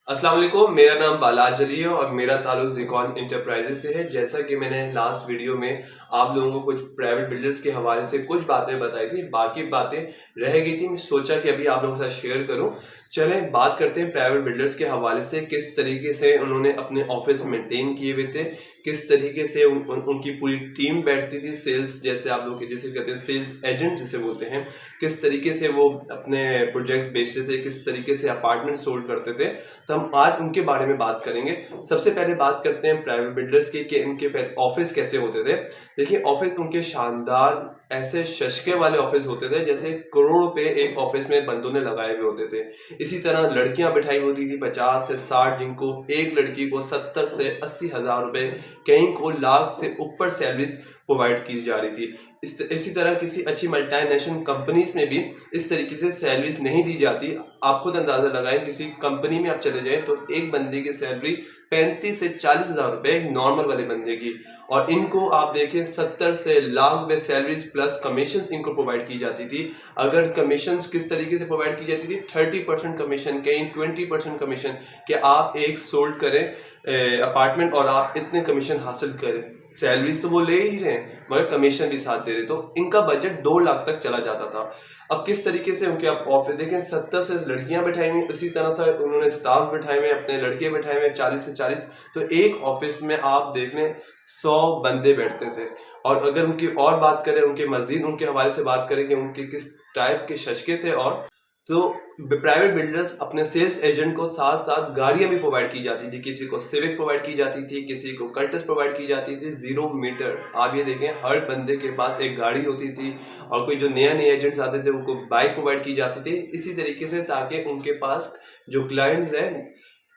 अस्सलाम वालेकुम, मेरा नाम बालाज अली है और मेरा ताल्लुक ज़िकॉन इंटरप्राइजेज से है। जैसा कि मैंने लास्ट वीडियो में आप लोगों को कुछ प्राइवेट बिल्डर्स के हवाले से कुछ बातें बताई थी, बाकी बातें रह गई थी। मैं सोचा कि अभी आप लोगों के साथ शेयर करूं। चलें बात करते हैं प्राइवेट बिल्डर्स के हवाले से, किस तरीके से उन्होंने अपने ऑफिस मेंटेन किए हुए थे, किस तरीके से उनकी पूरी टीम बैठती थी। सेल्स जैसे आप लोग जिसे कहते हैं सेल्स एजेंट जिसे बोलते हैं, किस तरीके से वो अपने प्रोजेक्ट्स बेचते थे, किस तरीके से अपार्टमेंट सोल्ड करते थे। तो हम आज उनके बारे में बात करेंगे। सबसे पहले बात करते हैं प्राइवेट बिल्डर्स की कि इनके ऑफिस कैसे होते थे। देखिए ऑफिस उनके शानदार ऐसे शशके वाले ऑफिस होते थे जैसे करोड़ रुपए एक ऑफिस में बंदों ने लगाए हुए होते थे। इसी तरह लड़कियां बिठाई होती थी 50 से 60, जिनको एक लड़की को 70 से 80 हज़ार रुपए, कहीं को लाख से ऊपर सैलरीज प्रोवाइड की जा रही थी। इसी तरह किसी अच्छी मल्टीनेशनल कंपनीज में भी इस तरीके से सैलरीज नहीं दी जाती। आप खुद अंदाजा लगाएं, किसी कंपनी में आप चले जाएं तो एक बंदे की सैलरी 35 से 40 हज़ार रुपए एक नॉर्मल वाले बंदे की, और इनको आप देखें 70 से लाख रुपए सैलरीज प्लस कमीशंस इनको प्रोवाइड की जाती थी। अगर कमीशंस किस तरीके से प्रोवाइड की जाती थी, 30% कमीशन, कहीं 20% कमीशन, कि आप एक सोल्ड करें अपार्टमेंट और आप इतने कमीशन हासिल करें। सैलरीज तो वो ले ही रहे हैं मगर कमीशन भी साथ दे रहे, तो इनका बजट 2 लाख तक चला जाता था। अब किस तरीके से उनके आप ऑफिस देखें, 70 से लड़कियां बैठाई हुई, इसी तरह से उन्होंने स्टाफ बैठाए हुए, अपने लड़के बैठाए हुए 40 से 40। तो एक ऑफिस में आप देख लें 100 बंदे बैठते थे। और अगर उनकी और बात करें, उनके मजीद उनके हवाले से बात करें कि उनके किस टाइप के शशके थे, और तो प्राइवेट बिल्डर्स अपने सेल्स एजेंट को साथ साथ गाड़ियां भी प्रोवाइड की जाती थी। किसी को सिविक प्रोवाइड की जाती थी, किसी को कर्टस प्रोवाइड की जाती थी, 0 मीटर। आप ये देखें हर बंदे के पास एक गाड़ी होती थी, और कोई जो नया नए एजेंट्स आते थे उनको बाइक प्रोवाइड की जाती थी। इसी तरीके से ताकि उनके पास जो क्लाइंट्स हैं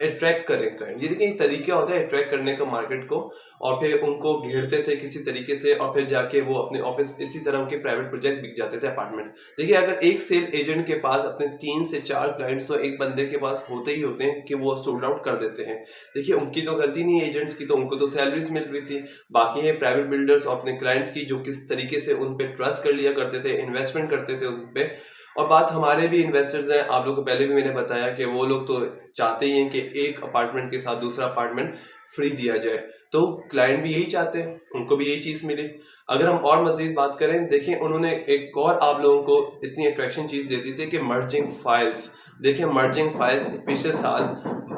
अट्रैक्ट करें क्लाइंट, ये देखिए तरीका होता है अट्रैक्ट करने का मार्केट को, और फिर उनको घेरते थे किसी तरीके से, और फिर जाके वो अपने ऑफिस, इसी तरह उनके प्राइवेट प्रोजेक्ट बिक जाते थे अपार्टमेंट। देखिए अगर एक सेल एजेंट के पास अपने 3 से 4 क्लाइंट्स तो एक बंदे के पास होते ही होते हैं कि वो सोल्ड आउट कर देते हैं। देखिए उनकी तो गलती नहीं है एजेंट्स की, तो उनको तो सैलरीज मिल रही थी। बाकी है प्राइवेट बिल्डर्स और अपने क्लाइंट्स की, जो किस तरीके से उन पर ट्रस्ट कर लिया करते थे, इन्वेस्टमेंट करते थे उन पर। और बात हमारे भी इन्वेस्टर्स हैं, आप लोगों को पहले भी मैंने बताया कि वो लोग तो चाहते ही हैं कि एक अपार्टमेंट के साथ दूसरा अपार्टमेंट फ्री दिया जाए, तो क्लाइंट भी यही चाहते हैं, उनको भी यही चीज़ मिले। अगर हम और मजीद बात करें, देखिए उन्होंने एक और आप लोगों को इतनी अट्रैक्शन चीज़ देती थी कि मर्जिंग फाइल्स। देखिए मर्जिंग फाइल्स पिछले साल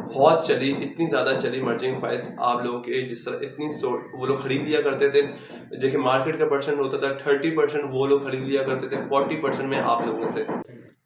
बहुत चली, इतनी ज़्यादा चली मर्जिंग फाइल्स आप लोगों के, जिस तरह इतनी वो लोग खरीद लिया करते थे। देखिए मार्केट का परसेंट होता था 30%, वो लोग खरीद लिया करते थे 40% में आप लोगों से।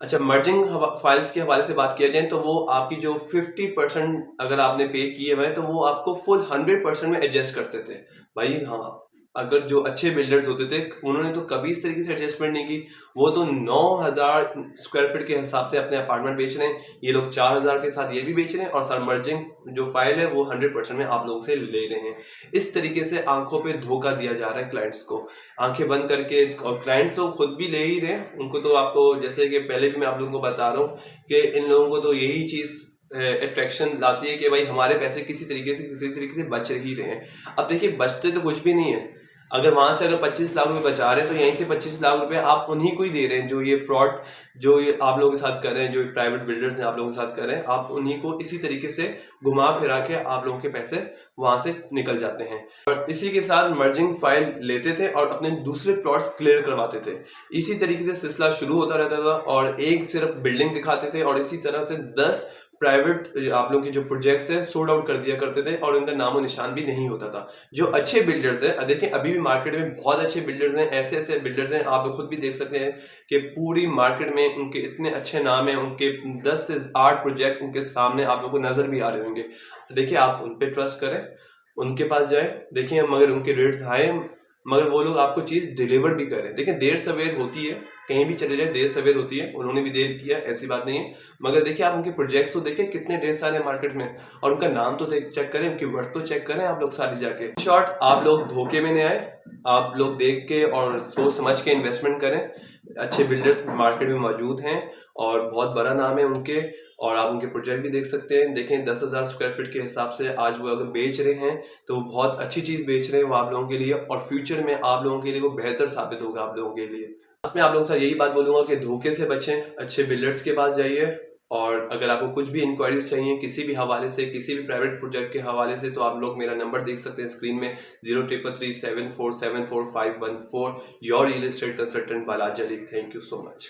अच्छा, मर्जिंग फाइल्स के हवाले से बात किया जाए तो वो आपकी जो 50% अगर आपने पे किए हुए हैं तो वो आपको फुल 100% में एडजस्ट करते थे भाई। हाँ, अगर जो अच्छे बिल्डर्स होते थे उन्होंने तो कभी इस तरीके से एडजस्टमेंट नहीं की। वो तो 9,000 स्क्वायर फीट के हिसाब से अपने अपार्टमेंट बेच रहे हैं, ये लोग 4,000 के साथ ये भी बेच रहे हैं, और सर मर्जिंग जो फाइल है वो 100% में आप लोगों से ले रहे हैं। इस तरीके से आंखों पे धोखा दिया जा रहा है क्लाइंट्स को, आंखें बंद करके। और क्लाइंट्स तो खुद भी ले ही रहे हैं, उनको तो आपको जैसे कि पहले भी मैं आप लोगों को बता रहा हूँ कि इन लोगों को तो यही चीज़ अट्रैक्शन लाती है कि भाई हमारे पैसे किसी तरीके से बच ही रहे हैं। अब देखिए बचते तो कुछ भी नहीं है। अगर वहां से अगर 25 लाख रुपए बचा रहे हैं तो यहीं से 25 लाख रुपए आप उन्हीं को ही दे रहे हैं, जो ये फ्रॉड, जो ये आप लोगों के साथ कर रहे हैं, जो प्राइवेट बिल्डर्स हैं आप लोगों के साथ कर रहे हैं, आप उन्हीं को इसी तरीके से घुमा फिरा के आप लोगों के पैसे वहां से निकल जाते हैं। और इसी के साथ मर्जिंग फाइल लेते थे और अपने दूसरे प्लॉट्स क्लियर करवाते थे। इसी तरीके से सिलसिला शुरू होता रहता था, और एक सिर्फ बिल्डिंग दिखाते थे और इसी तरह से 10 प्राइवेट आप लोगों के जो प्रोजेक्ट्स हैं सोल्ड आउट कर दिया करते थे, और उनका नामो निशान भी नहीं होता था। जो अच्छे बिल्डर्स हैं, देखिए अभी भी मार्केट में बहुत अच्छे बिल्डर्स हैं, ऐसे ऐसे बिल्डर्स हैं, आप खुद भी देख सकते हैं कि पूरी मार्केट में उनके इतने अच्छे नाम हैं, उनके 10 से 8 प्रोजेक्ट उनके सामने आप लोगों को नजर भी आ रहे होंगे। देखिए आप उन पर ट्रस्ट करें, उनके पास जाए, देखिए मगर उनके रेट्स हाई हैं, मगर वो लोग आपको चीज़ डिलीवर भी करें। देखिए देर सवेर होती है, कहीं भी चले जाए देर सवेर होती है, उन्होंने भी देर किया ऐसी बात नहीं है, मगर देखिए आप उनके प्रोजेक्ट्स तो देखिए कितने ढेर सारे मार्केट में, और उनका नाम तो चेक करें, उनकी वर्थ तो चेक करें आप लोग सारी जाके। शॉर्ट, आप लोग धोखे में नहीं आए, आप लोग देख के और सोच समझ के इन्वेस्टमेंट करें। अच्छे बिल्डर्स मार्केट में मौजूद हैं और बहुत बड़ा नाम है उनके, और आप उनके प्रोजेक्ट भी देख सकते हैं। देखें 10,000 स्क्वायर फीट के हिसाब से आज वो अगर बेच रहे हैं तो वो बहुत अच्छी चीज़ बेच रहे हैं वो आप लोगों के लिए, और फ्यूचर में आप लोगों के लिए वो बेहतर साबित होगा आप लोगों के लिए। मैं आप लोगों से यही बात बोलूँगा कि धोखे से बचें, अच्छे बिल्डर्स के पास जाइए, और अगर आपको कुछ भी इंक्वायरीज चाहिए किसी भी हवाले से, किसी भी प्राइवेट प्रोजेक्ट के हवाले से, तो आप लोग मेरा नंबर देख सकते हैं स्क्रीन में 0337474514। Your real estate consultant Balaji Ali. Thank you so much.